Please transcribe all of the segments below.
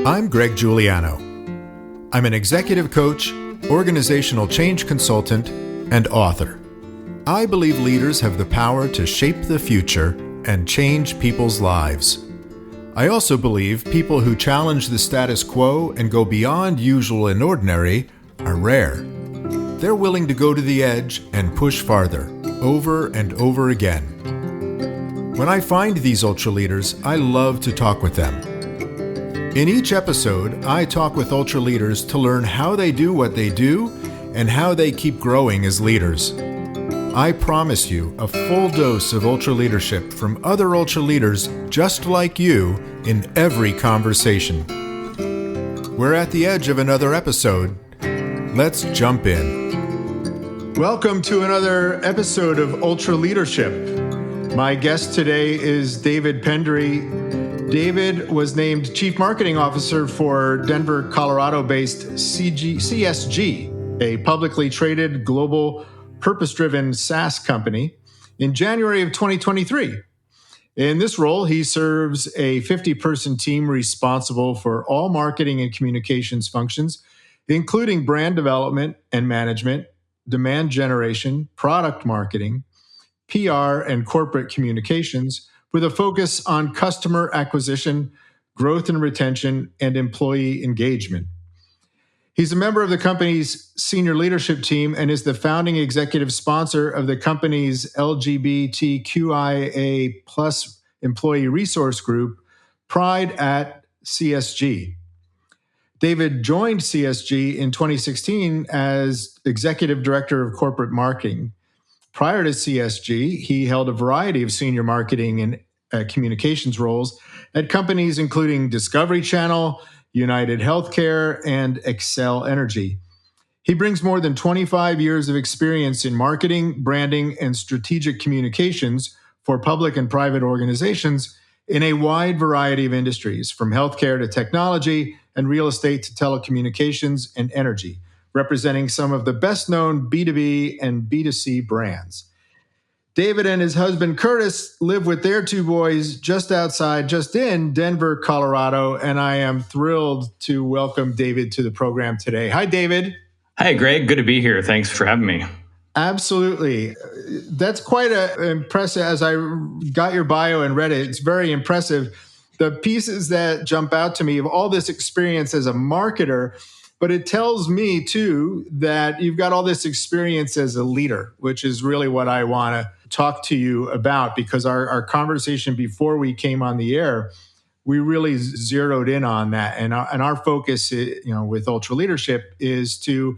I'm Greg Giuliano. I'm an executive coach, organizational change consultant, and author. I believe leaders have the power to shape the future and change people's lives. I also believe people who challenge the status quo and go beyond usual and ordinary are rare. They're willing to go to the edge and push farther, over and over again. When I find these ultra leaders, I love to talk with them. In each episode, I talk with ultra leaders to learn how they do what they do and how they keep growing as leaders. I promise you a full dose of ultra leadership from other ultra leaders just like you in every conversation. We're at the edge of another episode. Let's jump in. Welcome to another episode of Ultra Leadership. My guest today is David Pendery. David was named Chief Marketing Officer for Denver, Colorado-based CSG, a publicly traded global purpose-driven SaaS company, in January of 2023. In this role, he serves a 50-person team responsible for all marketing and communications functions, including brand development and management, demand generation, product marketing, PR, and corporate communications, with a focus on customer acquisition, growth and retention, and employee engagement. He's a member of the company's senior leadership team and is the founding executive sponsor of the company's LGBTQIA+ employee resource group, Pride at CSG. David joined CSG in 2016 as executive director of corporate marketing. Prior to CSG, he held a variety of senior marketing and communications roles at companies including Discovery Channel, United Healthcare, and Excel Energy. He brings more than 25 years of experience in marketing, branding, and strategic communications for public and private organizations in a wide variety of industries, from healthcare to technology and real estate to telecommunications and energy, representing some of the best-known B2B and B2C brands. David and his husband, Curtis, live with their two boys just in Denver, Colorado, and I am thrilled to welcome David to the program today. Hi, David. Hi, Greg. Good to be here. Thanks for having me. Absolutely. That's quite impressive. As I got your bio and read it, it's very impressive. The pieces that jump out to me of all this experience as a marketer, but it tells me, too, that you've got all this experience as a leader, which is really what I want to talk to you about, because our conversation before we came on the air, we really zeroed in on that. And our focus, with Ultra Leadership is to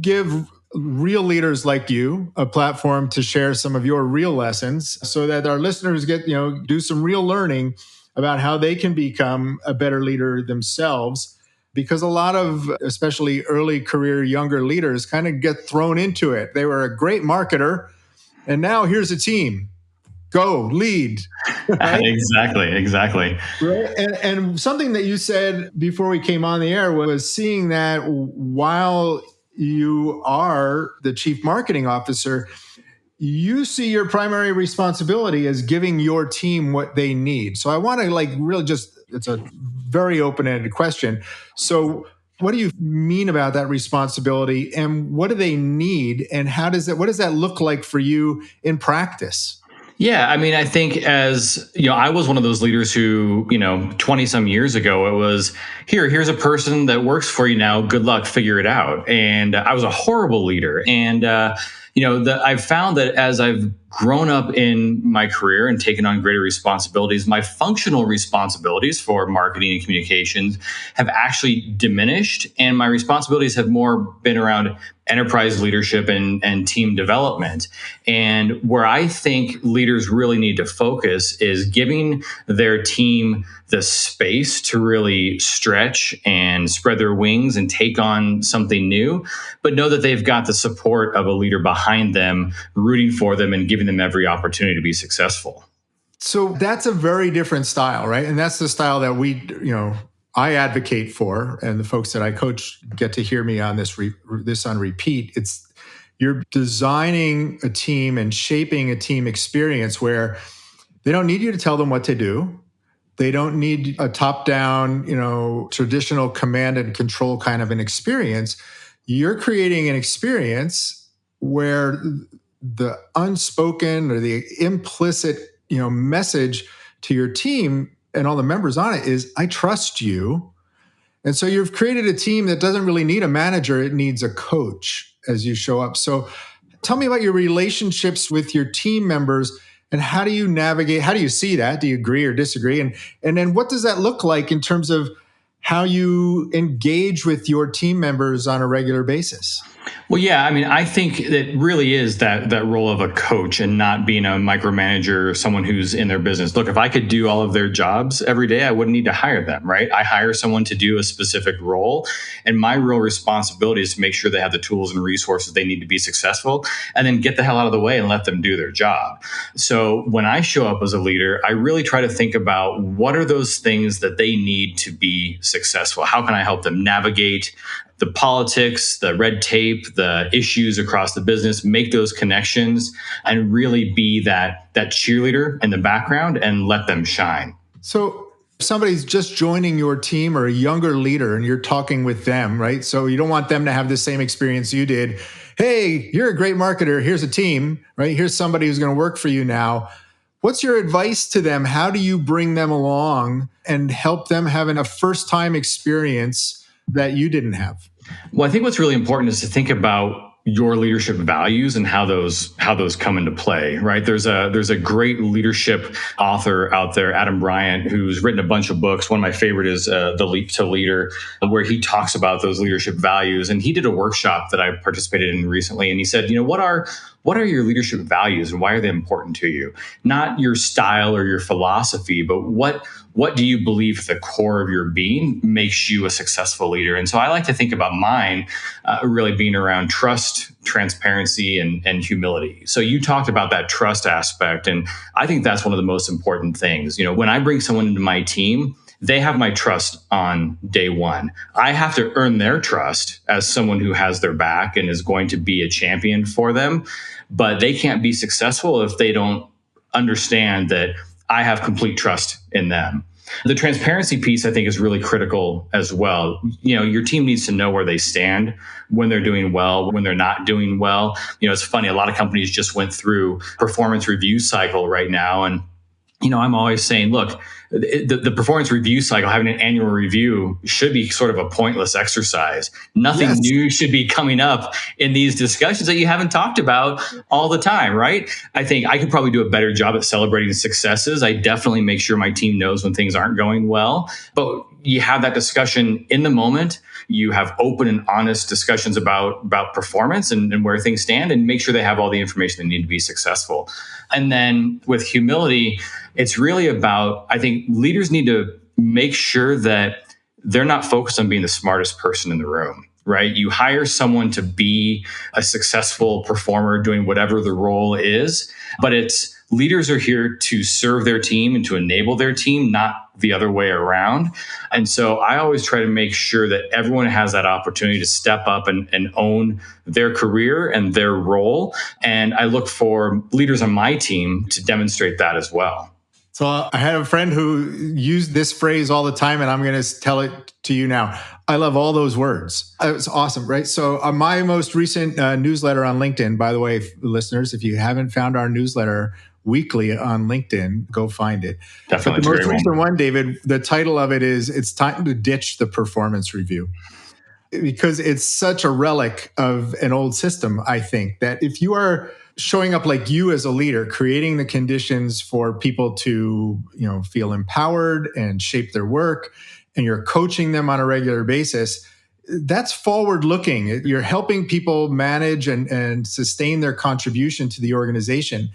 give real leaders like you a platform to share some of your real lessons so that our listeners get, do some real learning about how they can become a better leader themselves. Because a lot of, especially early career younger leaders, kind of get thrown into it. They were a great marketer, and now here's a team. Go, lead. Right? Exactly. Right? And something that you said before we came on the air was seeing that while you are the chief marketing officer, you see your primary responsibility as giving your team what they need. So I want to really it's a very open-ended question. So what do you mean about that responsibility, and what do they need, and what does that look like for you in practice? Yeah, I think as, I was one of those leaders who, 20 some years ago, it was here's a person that works for you now. Good luck, figure it out. And I was a horrible leader. And, I've found that as I've grown up in my career and taken on greater responsibilities, my functional responsibilities for marketing and communications have actually diminished. And my responsibilities have more been around enterprise leadership and team development. And where I think leaders really need to focus is giving their team the space to really stretch and spread their wings and take on something new, but know that they've got the support of a leader behind them, rooting for them and giving them every opportunity to be successful. So that's a very different style, right? And that's the style that I advocate for, and the folks that I coach get to hear me on this on repeat. It's you're designing a team and shaping a team experience where they don't need you to tell them what to do. They don't need a top-down, traditional command and control kind of an experience. You're creating an experience where the unspoken or the implicit, message to your team and all the members on it is, I trust you. And so you've created a team that doesn't really need a manager. It needs a coach as you show up. So tell me about your relationships with your team members and how do you navigate? How do you see that? Do you agree or disagree? And then what does that look like in terms of how you engage with your team members on a regular basis? Well, yeah, I mean, I think that really is that role of a coach and not being a micromanager or someone who's in their business. Look, if I could do all of their jobs every day, I wouldn't need to hire them, right? I hire someone to do a specific role. And my real responsibility is to make sure they have the tools and resources they need to be successful and then get the hell out of the way and let them do their job. So when I show up as a leader, I really try to think about what are those things that they need to be successful? How can I help them navigate the politics, the red tape, the issues across the business, make those connections and really be that cheerleader in the background and let them shine. So if somebody's just joining your team or a younger leader and you're talking with them, right? So you don't want them to have the same experience you did. Hey, you're a great marketer. Here's a team, right? Here's somebody who's going to work for you now. What's your advice to them? How do you bring them along and help them have a first-time experience that you didn't have? Well, I think what's really important is to think about your leadership values and how those come into play, right? There's a great leadership author out there, Adam Bryant, who's written a bunch of books. One of my favorite is The Leap to Leader, where he talks about those leadership values. And he did a workshop that I participated in recently. And he said, what are your leadership values and why are they important to you? Not your style or your philosophy, but what do you believe at the core of your being makes you a successful leader? And so I like to think about mine really being around trust, transparency, and humility. So you talked about that trust aspect, and I think that's one of the most important things. When I bring someone into my team, they have my trust on day one. I have to earn their trust as someone who has their back and is going to be a champion for them. But they can't be successful if they don't understand that I have complete trust in them. The transparency piece, I think, is really critical as well. Your team needs to know where they stand, when they're doing well, when they're not doing well. It's funny, a lot of companies just went through performance review cycle right now. And, I'm always saying, look, the performance review cycle, having an annual review should be sort of a pointless exercise. Nothing new should be coming up in these discussions that you haven't talked about all the time, right? I think I could probably do a better job at celebrating successes. I definitely make sure my team knows when things aren't going well, but you have that discussion in the moment. You have open and honest discussions about performance and where things stand and make sure they have all the information they need to be successful. And then with humility, it's really about, I think leaders need to make sure that they're not focused on being the smartest person in the room, right? You hire someone to be a successful performer doing whatever the role is, but leaders are here to serve their team and to enable their team, not the other way around. And so I always try to make sure that everyone has that opportunity to step up and own their career and their role. And I look for leaders on my team to demonstrate that as well. So I had a friend who used this phrase all the time, and I'm going to tell it to you now. I love all those words. It's awesome, right? So my most recent newsletter on LinkedIn, by the way, listeners, if you haven't found our newsletter weekly on LinkedIn, go find it. Definitely. But the most recent one, David, the title of it is, It's Time to Ditch the Performance Review. Because it's such a relic of an old system, I think, that if you are showing up like you as a leader, creating the conditions for people to, feel empowered and shape their work, and you're coaching them on a regular basis, that's forward looking. You're helping people manage and sustain their contribution to the organization.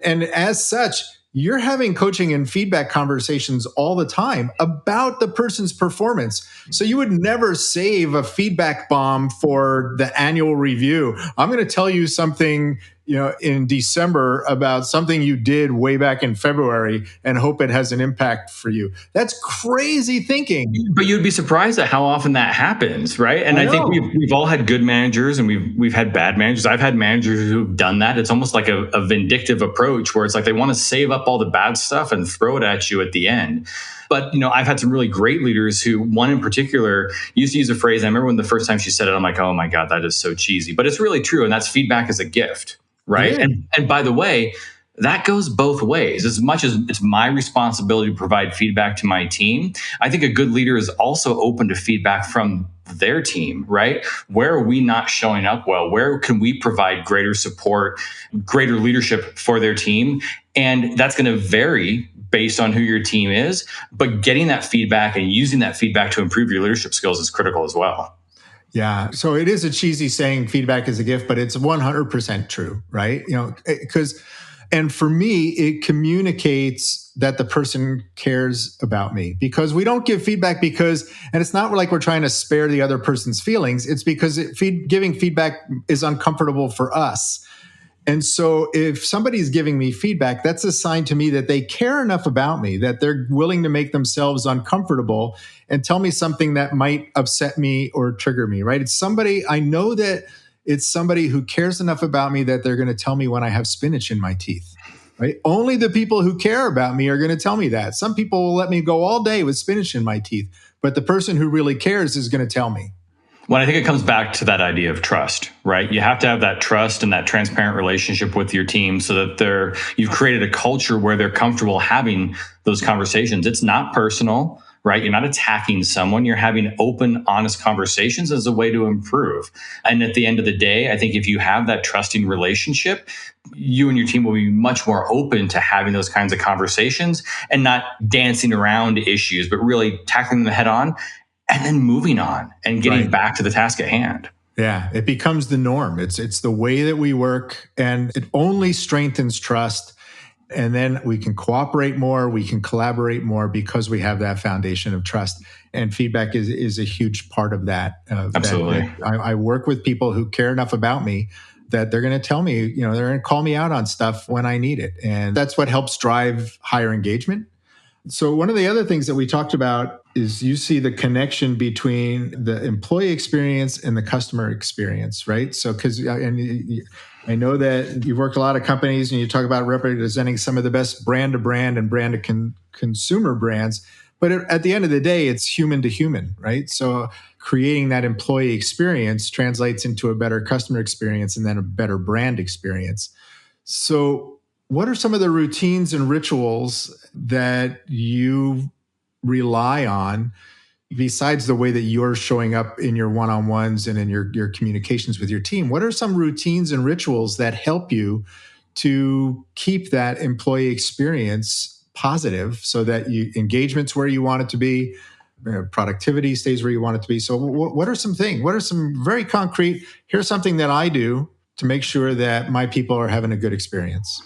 And as such, you're having coaching and feedback conversations all the time about the person's performance. So you would never save a feedback bomb for the annual review. I'm going to tell you something, in December about something you did way back in February and hope it has an impact for you. That's crazy thinking. But you'd be surprised at how often that happens, right? And I think we've all had good managers and we've had bad managers. I've had managers who've done that. It's almost like a vindictive approach where it's like they want to save up all the bad stuff and throw it at you at the end. But, I've had some really great leaders who, one in particular, used to use a phrase. I remember when the first time she said it, I'm like, oh my God, that is so cheesy. But it's really true. And that's feedback as a gift, right? Yeah. And by the way, that goes both ways. As much as it's my responsibility to provide feedback to my team, I think a good leader is also open to feedback from their team, right? Where are we not showing up well? Where can we provide greater support, greater leadership for their team? And that's going to vary based on who your team is, but getting that feedback and using that feedback to improve your leadership skills is critical as well. Yeah. So it is a cheesy saying, feedback is a gift, but it's 100% true, right? And for me, it communicates that the person cares about me, because we don't give feedback and it's not like we're trying to spare the other person's feelings. It's because giving feedback is uncomfortable for us. And so if somebody's giving me feedback, that's a sign to me that they care enough about me, that they're willing to make themselves uncomfortable and tell me something that might upset me or trigger me, right? I know that it's somebody who cares enough about me that they're going to tell me when I have spinach in my teeth, right? Only the people who care about me are going to tell me that. Some people will let me go all day with spinach in my teeth, but the person who really cares is going to tell me. Well, I think it comes back to that idea of trust, right? You have to have that trust and that transparent relationship with your team so that you've created a culture where they're comfortable having those conversations. It's not personal, right? You're not attacking someone. You're having open, honest conversations as a way to improve. And at the end of the day, I think if you have that trusting relationship, you and your team will be much more open to having those kinds of conversations and not dancing around issues, but really tackling them head on and then moving on and getting back to the task at hand. Yeah, it becomes the norm. It's the way that we work, and it only strengthens trust. And then we can cooperate more, we can collaborate more because we have that foundation of trust. And feedback is a huge part of that. Absolutely. I work with people who care enough about me that they're going to tell me, they're going to call me out on stuff when I need it. And that's what helps drive higher engagement. So one of the other things that we talked about is you see the connection between the employee experience and the customer experience, right? So I know that you've worked a lot of companies and you talk about representing some of the best brand to brand and brand to consumer brands. But at the end of the day, it's human to human, right? So creating that employee experience translates into a better customer experience and then a better brand experience. So what are some of the routines and rituals that you rely on besides the way that you're showing up in your one-on-ones and in your communications with your team? What are some routines and rituals that help you to keep that employee experience positive so that engagement's where you want it to be, productivity stays where you want it to be? So what are some things? What are some very concrete, here's something that I do to make sure that my people are having a good experience?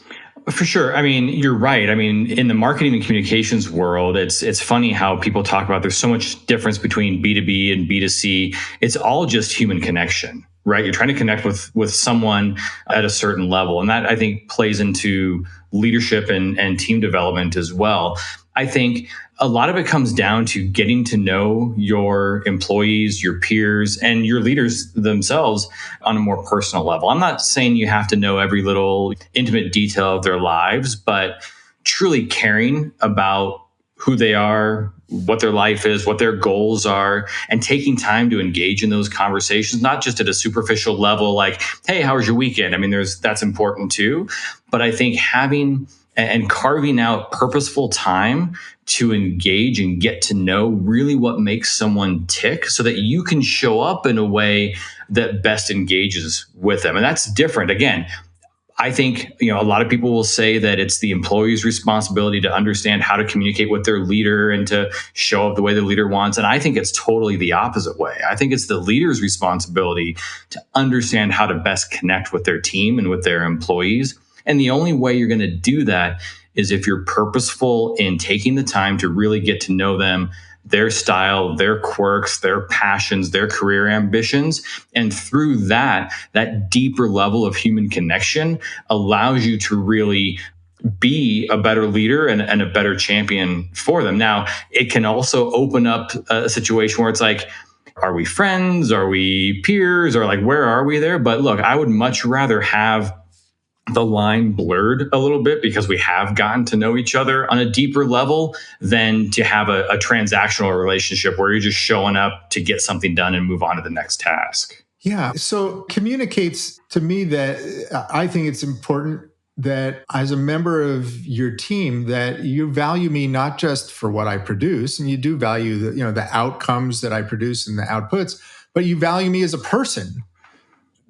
For sure. I mean, you're right. I mean, in the marketing and communications world, it's funny how people talk about there's so much difference between B2B and B2C. It's all just human connection, right? You're trying to connect with someone at a certain level. And that, I think, plays into leadership and team development as well. I think a lot of it comes down to getting to know your employees, your peers, and your leaders themselves on a more personal level. I'm not saying you have to know every little intimate detail of their lives, but truly caring about who they are, what their life is, what their goals are, and taking time to engage in those conversations, not just at a superficial level like, hey, how was your weekend? I mean, that's important too. But I think having and carving out purposeful time to engage and get to know really what makes someone tick so that you can show up in a way that best engages with them. And that's different. Again, I think, a lot of people will say that it's the employee's responsibility to understand how to communicate with their leader and to show up the way the leader wants. And I think it's totally the opposite way. I think it's the leader's responsibility to understand how to best connect with their team and with their employees. And the only way you're going to do that is if you're purposeful in taking the time to really get to know them, their style, their quirks, their passions, their career ambitions. And through that deeper level of human connection allows you to really be a better leader and a better champion for them. Now, it can also open up a situation where it's like, are we friends? Are we peers? Or like, where are we there? But look, I would much rather have the line blurred a little bit because we have gotten to know each other on a deeper level than to have a transactional relationship where you're just showing up to get something done and move on to the next task. Yeah. So communicates to me that I think it's important that as a member of your team, that you value me not just for what I produce, and you do value the outcomes that I produce and the outputs, but you value me as a person.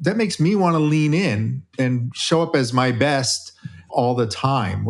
That makes me want to lean in and show up as my best all the time.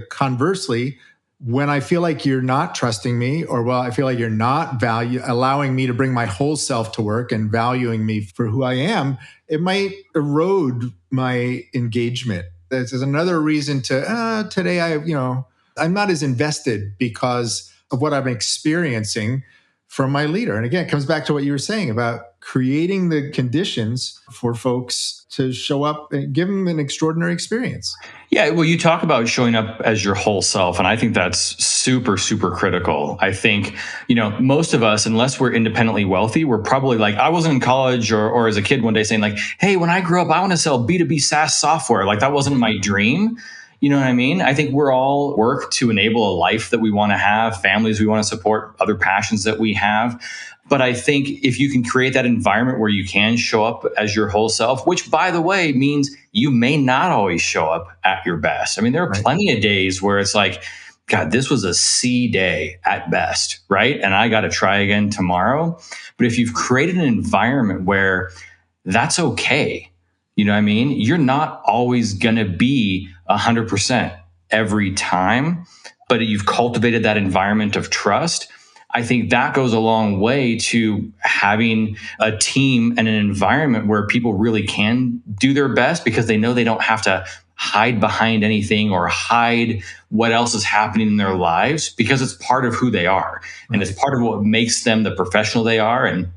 Conversely, when I feel like you're not trusting me, or I feel like you're not allowing me to bring my whole self to work and valuing me for who I am, it might erode my engagement. This is another reason to today I'm not as invested because of what I'm experiencing from my leader. And again, it comes back to what you were saying about creating the conditions for folks to show up and give them an extraordinary experience. Yeah, well, you talk about showing up as your whole self, and I think that's super, super critical. I think, most of us, unless we're independently wealthy, we're probably like, I wasn't in college or as a kid one day saying like, hey, when I grow up, I want to sell B2B SaaS software. Like that wasn't my dream. You know what I mean? I think we're all work to enable a life that we want to have, families we want to support, other passions that we have. But I think if you can create that environment where you can show up as your whole self, which, by the way, means you may not always show up at your best. I mean, there are plenty of days where it's like, God, this was a C day at best, right? And I got to try again tomorrow. But if you've created an environment where that's okay, you know what I mean? You're not always going to be 100% every time, but you've cultivated that environment of trust. I think that goes a long way to having a team and an environment where people really can do their best because they know they don't have to hide behind anything or hide what else is happening in their lives because it's part of who they are. And it's part of what makes them the professional they are. And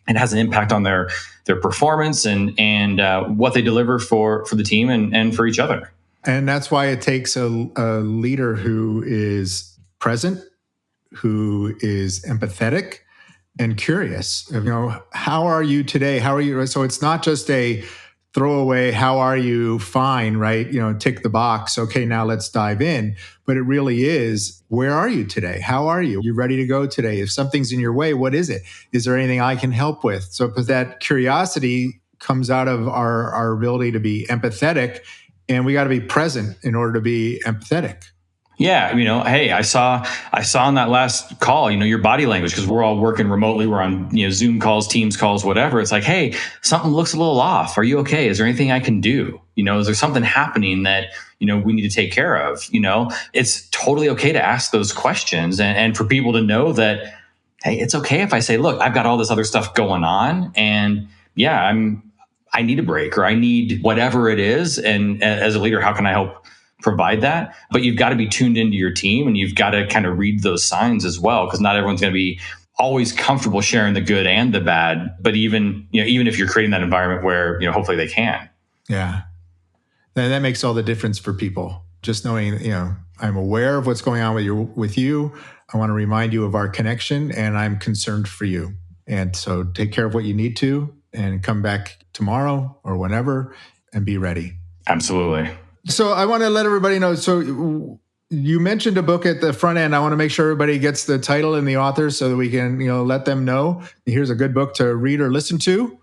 it has an impact on their performance and what they deliver for the team and for each other. And that's why it takes a leader who is present, who is empathetic and curious. How are you today? How are you? So it's not just a throwaway, how are you? Fine, right? Tick the box. Okay, now let's dive in. But it really is, where are you today? How are you? You ready to go today? If something's in your way, what is it? Is there anything I can help with? So that curiosity comes out of our ability to be empathetic, and we got to be present in order to be empathetic. Yeah, hey, I saw on that last call, your body language, because we're all working remotely. We're on, Zoom calls, Teams calls, whatever. It's like, hey, something looks a little off. Are you okay? Is there anything I can do? Is there something happening that, we need to take care of? It's totally okay to ask those questions and for people to know that, hey, it's okay if I say, look, I've got all this other stuff going on and yeah, I need a break or I need whatever it is. And as a leader, how can I help provide that? But you've got to be tuned into your team and you've got to kind of read those signs as well, because not everyone's going to be always comfortable sharing the good and the bad. But even if you're creating that environment where, hopefully they can. Yeah. And that makes all the difference for people. Just knowing, I'm aware of what's going on with you. I want to remind you of our connection and I'm concerned for you. And so take care of what you need to and come back tomorrow or whenever and be ready. Absolutely. So I want to let everybody know. So you mentioned a book at the front end. I want to make sure everybody gets the title and the author so that we can, let them know. Here's a good book to read or listen to.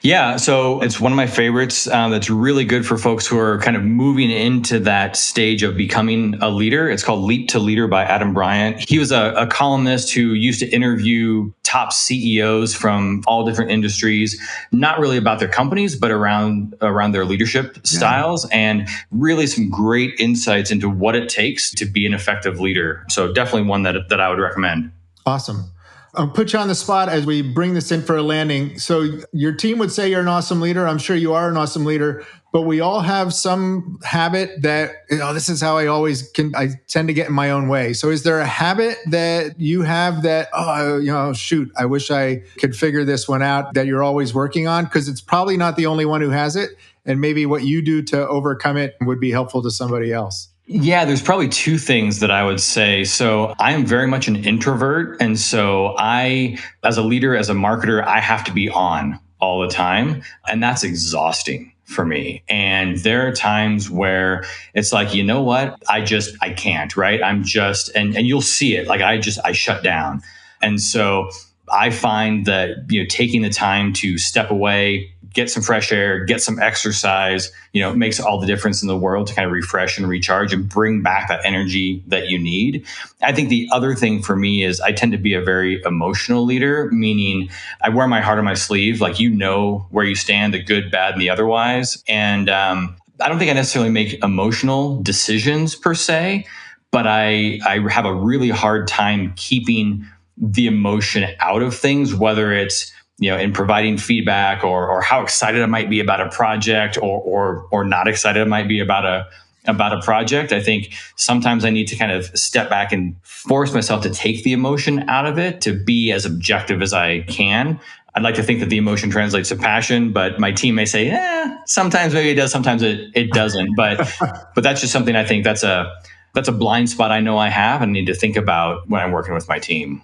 Yeah, so it's one of my favorites that's really good for folks who are kind of moving into that stage of becoming a leader. It's called Leap to Leader by Adam Bryant. He was a columnist who used to interview top CEOs from all different industries, not really about their companies, but around their leadership styles, and really some great insights into what it takes to be an effective leader. So definitely one that I would recommend. Awesome. I'll put you on the spot as we bring this in for a landing. So your team would say you're an awesome leader. I'm sure you are an awesome leader, but we all have some habit that, this is how I tend to get in my own way. So is there a habit that you have that, I wish I could figure this one out, that you're always working on? Because it's probably not the only one who has it. And maybe what you do to overcome it would be helpful to somebody else. Yeah, there's probably two things that I would say. So I am very much an introvert. And so as a leader, as a marketer, I have to be on all the time. And that's exhausting for me. And there are times where it's like, you know what? I can't, right? And you'll see it. Like I shut down. And so I find that, taking the time to step away, get some fresh air, get some exercise, makes all the difference in the world to kind of refresh and recharge and bring back that energy that you need. I think the other thing for me is I tend to be a very emotional leader, meaning I wear my heart on my sleeve, like, where you stand, the good, bad, and the otherwise. And I don't think I necessarily make emotional decisions per se, but I have a really hard time keeping the emotion out of things, whether it's in providing feedback or how excited I might be about a project or not excited I might be about a project. I think sometimes I need to kind of step back and force myself to take the emotion out of it, to be as objective as I can. I'd like to think that the emotion translates to passion, but my team may say, sometimes maybe it does, sometimes it doesn't. But that's just something I think that's a blind spot I know I have and need to think about when I'm working with my team.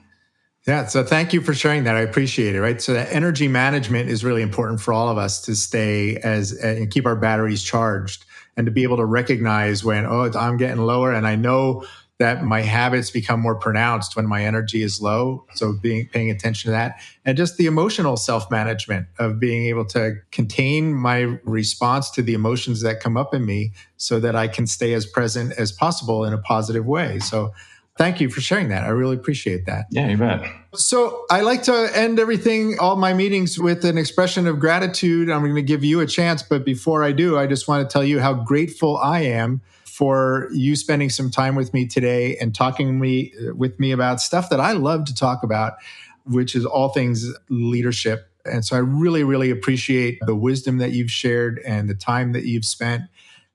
Yeah. So thank you for sharing that. I appreciate it. Right. So that energy management is really important for all of us to stay and keep our batteries charged, and to be able to recognize when, I'm getting lower. And I know that my habits become more pronounced when my energy is low. So paying attention to that, and just the emotional self-management of being able to contain my response to the emotions that come up in me so that I can stay as present as possible in a positive way. So thank you for sharing that. I really appreciate that. Yeah, you bet. So I like to end all my meetings with an expression of gratitude. I'm going to give you a chance, but before I do, I just want to tell you how grateful I am for you spending some time with me today and talking with me about stuff that I love to talk about, which is all things leadership. And so I really, really appreciate the wisdom that you've shared and the time that you've spent.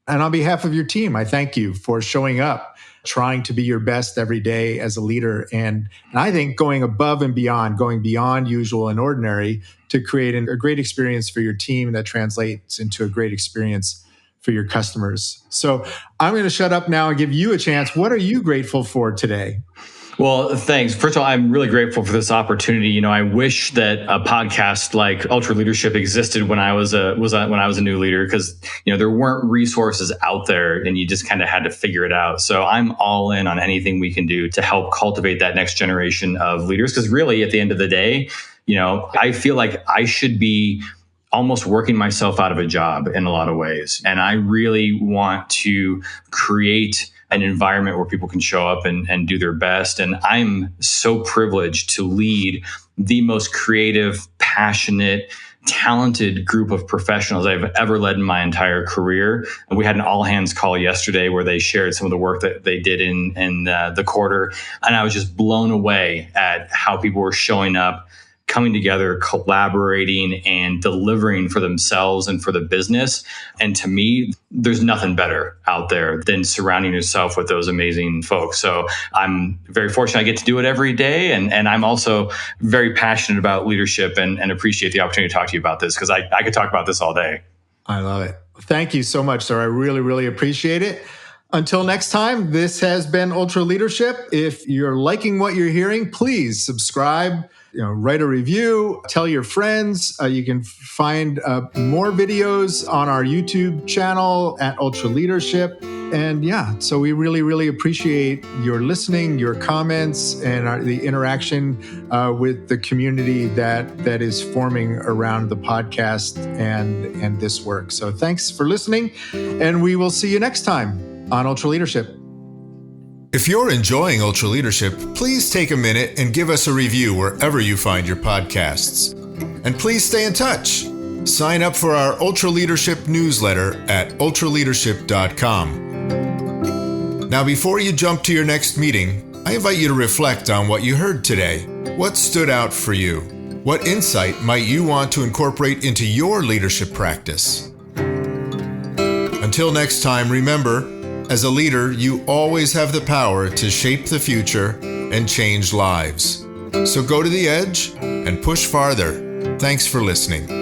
And on behalf of your team, I thank you for showing up, trying to be your best every day as a leader. And I think going above and beyond, going beyond usual and ordinary to create a great experience for your team that translates into a great experience for your customers. So I'm going to shut up now and give you a chance. What are you grateful for today? Well, thanks. First of all, I'm really grateful for this opportunity. I wish that a podcast like Ultra Leadership existed when I was a new leader, because there weren't resources out there, and you just kind of had to figure it out. So I'm all in on anything we can do to help cultivate that next generation of leaders. Because really, at the end of the day, I feel like I should be almost working myself out of a job in a lot of ways, and I really want to create an environment where people can show up and do their best. And I'm so privileged to lead the most creative, passionate, talented group of professionals I've ever led in my entire career. And we had an all hands call yesterday where they shared some of the work that they did in the quarter. And I was just blown away at how people were showing up, coming together, collaborating, and delivering for themselves and for the business. And to me, there's nothing better out there than surrounding yourself with those amazing folks. So I'm very fortunate I get to do it every day. And I'm also very passionate about leadership and appreciate the opportunity to talk to you about this, because I could talk about this all day. I love it. Thank you so much, sir. I really, really appreciate it. Until next time, this has been Ultra Leadership. If you're liking what you're hearing, please subscribe, write a review, tell your friends. You can find more videos on our YouTube channel at Ultra Leadership. And so we really, really appreciate your listening, your comments, and the interaction with the community that is forming around the podcast and this work. So thanks for listening, and we will see you next time on Ultra Leadership. If you're enjoying Ultra Leadership, please take a minute and give us a review wherever you find your podcasts. And please stay in touch. Sign up for our Ultra Leadership newsletter at ultraleadership.com. Now, before you jump to your next meeting, I invite you to reflect on what you heard today. What stood out for you? What insight might you want to incorporate into your leadership practice? Until next time, remember, as a leader, you always have the power to shape the future and change lives. So go to the edge and push farther. Thanks for listening.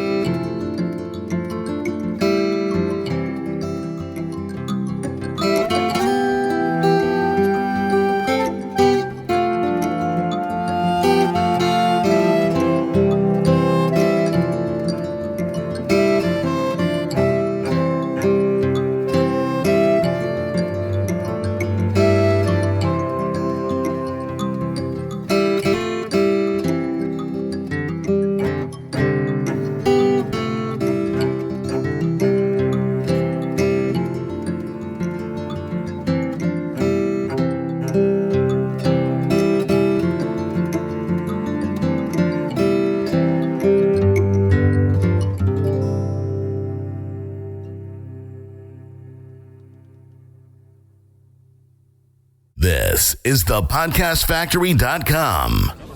This is thepodcastfactory.com.